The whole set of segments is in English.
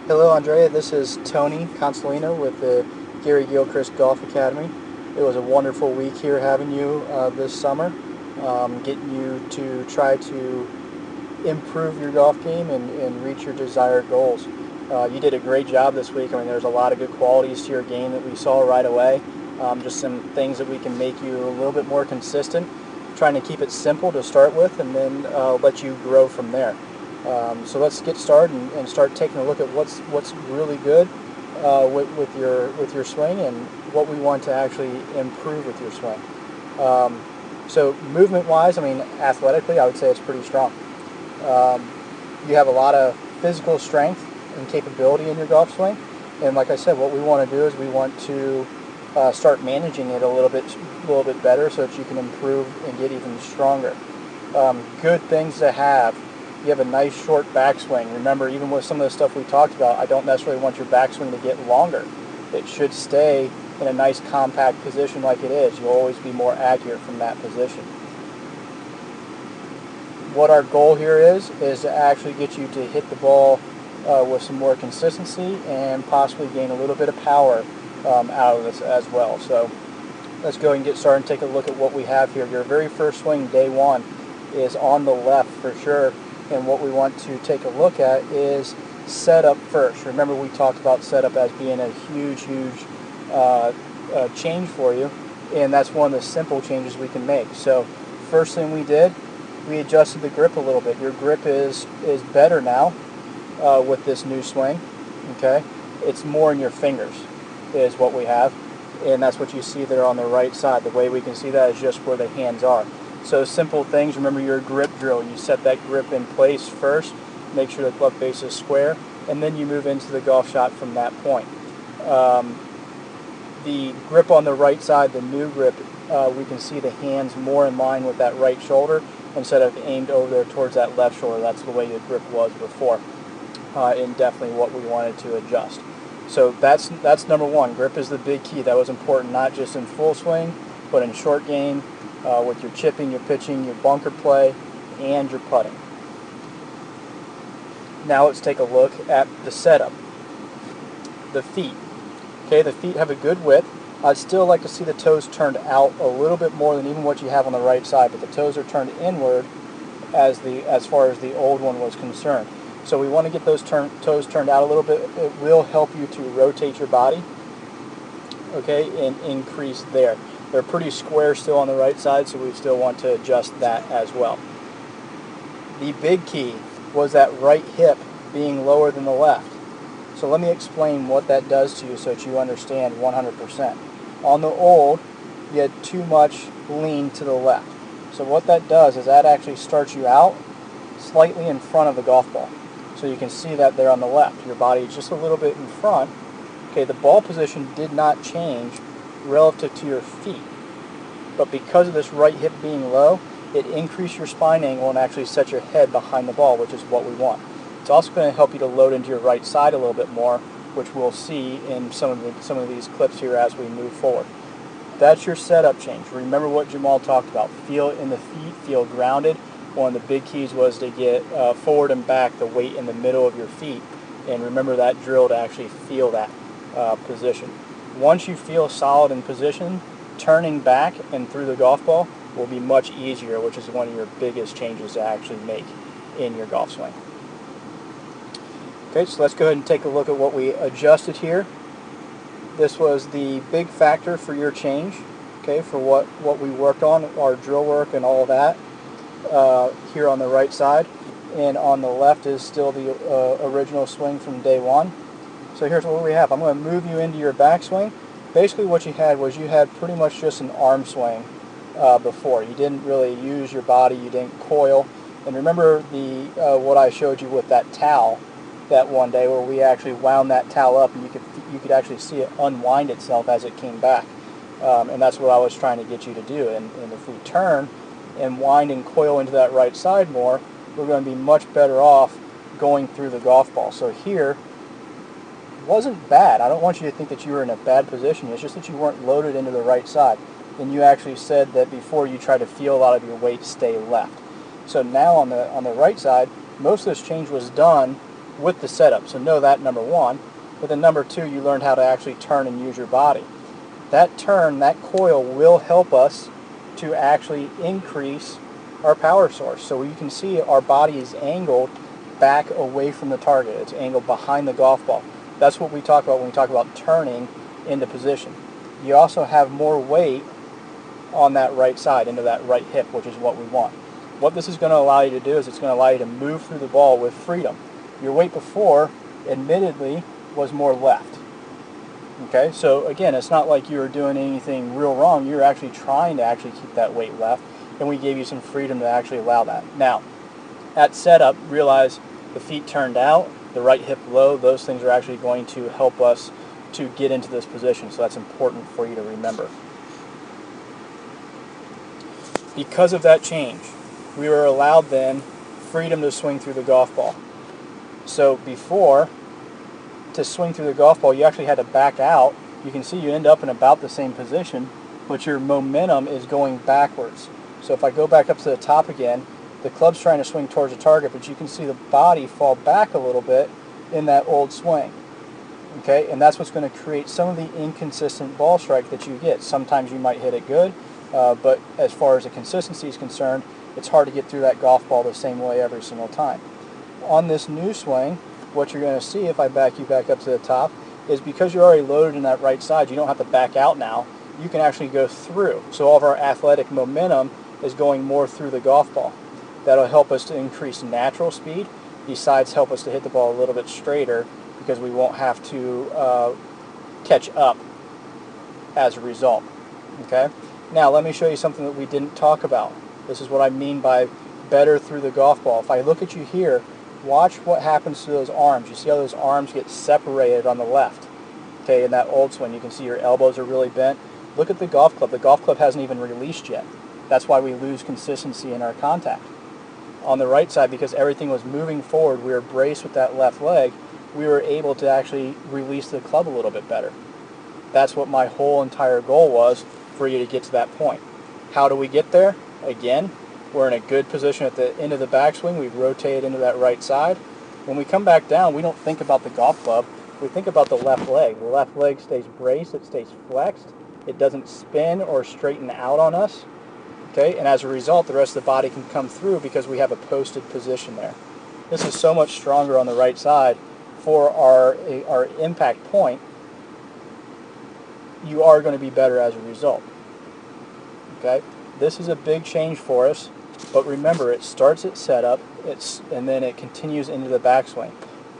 Hello Andrea, this is Tony Consolino with the Gilchrist Golf Academy. It was a wonderful week here having you this summer, getting you to try to improve your golf game and reach your desired goals. You did a great job this week. I mean, there's a lot of good qualities to your game that we saw right away. Just some things that we can make you a little bit more consistent, trying to keep it simple to start with and then let you grow from there. So let's get started and start taking a look at what's really good with your swing and what we want to actually improve with your swing. So movement-wise, I mean, athletically, I would say it's pretty strong. You have a lot of physical strength and capability in your golf swing, and like I said, what we want to do is we want to start managing it a little bit better so that you can improve and get even stronger. Good things to have. You have a nice short backswing. Remember, even with some of the stuff we talked about, I don't necessarily want your backswing to get longer. It should stay in a nice compact position like it is. You'll always be more accurate from that position. What our goal here is to actually get you to hit the ball with some more consistency and possibly gain a little bit of power out of this as well. So let's go ahead and get started and take a look at what we have here. Your very first swing, day one, is on the left for sure. And what we want to take a look at is setup first. Remember, we talked about setup as being a huge change for you, and that's one of the simple changes we can make. So first thing we did, we adjusted the grip a little bit. Your grip is better now with this new swing. Okay, it's more in your fingers is what we have, and that's what you see there on the right side. The way we can see that is just where the hands are. So simple things, remember your grip drill. You set that grip in place first, make sure the glove face is square, and then you move into the golf shot from that point. The grip on the right side, the new grip, we can see the hands more in line with that right shoulder instead of aimed over there towards that left shoulder. That's the way your grip was before, and definitely what we wanted to adjust. So that's number one. Grip is the big key. That was important not just in full swing, but in short game, with your chipping, your pitching, your bunker play, and your putting. Now let's take a look at the setup. The feet. Okay, the feet have a good width. I'd still like to see the toes turned out a little bit more than even what you have on the right side, but the toes are turned inward as far as the old one was concerned. So we want to get those toes turned out a little bit. It will help you to rotate your body, okay, and increase there. They're pretty square still on the right side, so we still want to adjust that as well. The big key was that right hip being lower than the left. So let me explain what that does to you so that you understand 100%. On the old, you had too much lean to the left. So what that does is that actually starts you out slightly in front of the golf ball. So you can see that there on the left. Your body is just a little bit in front. Okay, the ball position did not change relative to your feet, but because of this right hip being low, it increased your spine angle and actually set your head behind the ball, which is what we want. It's also going to help you to load into your right side a little bit more, which we'll see in some of these clips here as we move forward. That's your setup change. Remember what Jamal talked about. Feel in the feet, feel grounded. One of the big keys was to get forward and back, the weight in the middle of your feet, and remember that drill to actually feel that position. Once you feel solid in position, turning back and through the golf ball will be much easier, which is one of your biggest changes to actually make in your golf swing. Okay, so let's go ahead and take a look at what we adjusted here. This was the big factor for your change, okay, for what we worked on, our drill work and all of that, here on the right side. And on the left is still the original swing from day one. So here's what we have. I'm going to move you into your backswing. Basically what you had was you had pretty much just an arm swing before. You didn't really use your body. You didn't coil. And remember what I showed you with that towel that one day where we actually wound that towel up and you could actually see it unwind itself as it came back. And that's what I was trying to get you to do. And if we turn and wind and coil into that right side more, we're going to be much better off going through the golf ball. So here, wasn't bad. I don't want you to think that you were in a bad position. It's just that you weren't loaded into the right side. And you actually said that before you try to feel a lot of your weight stay left. So now on the right side, most of this change was done with the setup. So know that, number one. But then number two, you learned how to actually turn and use your body. That turn, that coil will help us to actually increase our power source. So you can see our body is angled back away from the target. It's angled behind the golf ball. That's what we talk about when we talk about turning into position. You also have more weight on that right side, into that right hip, which is what we want. What this is going to allow you to do is it's going to allow you to move through the ball with freedom. Your weight before, admittedly, was more left. Okay, so again, it's not like you were doing anything real wrong. You're actually trying to actually keep that weight left, and we gave you some freedom to actually allow that. Now, at setup, realize the feet turned out, the right hip low. Those things are actually going to help us to get into this position, so that's important for you to remember. Because of that change, we were allowed then freedom to swing through the golf ball. So before, to swing through the golf ball, you actually had to back out. You can see you end up in about the same position, but your momentum is going backwards. So if I go back up to the top again, the club's trying to swing towards the target, but you can see the body fall back a little bit in that old swing. Okay, and that's what's going to create some of the inconsistent ball strike that you get. Sometimes you might hit it good, but as far as the consistency is concerned, it's hard to get through that golf ball the same way every single time. On this new swing, what you're going to see, if I back you back up to the top, is because you're already loaded in that right side, you don't have to back out now. You can actually go through. So all of our athletic momentum is going more through the golf ball. That'll help us to increase natural speed, besides help us to hit the ball a little bit straighter, because we won't have to catch up as a result. Okay? Now let me show you something that we didn't talk about. This is what I mean by better through the golf ball. If I look at you here, watch what happens to those arms. You see how those arms get separated on the left. Okay, in that old swing, you can see your elbows are really bent. Look at the golf club. The golf club hasn't even released yet. That's why we lose consistency in our contact. On the right side, because everything was moving forward, we were braced with that left leg, we were able to actually release the club a little bit better. That's what my whole entire goal was, for you to get to that point. How do we get there? Again, we're in a good position at the end of the backswing. We've rotated into that right side. When we come back down, we don't think about the golf club. We think about the left leg. The left leg stays braced. It stays flexed. It doesn't spin or straighten out on us. Okay, and as a result, the rest of the body can come through because we have a posted position there. This is so much stronger on the right side for our impact point. You are going to be better as a result. Okay, this is a big change for us, but remember, it starts at setup, and then it continues into the backswing.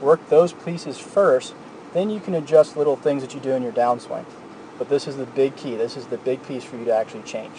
Work those pieces first, then you can adjust little things that you do in your downswing. But this is the big key. This is the big piece for you to actually change.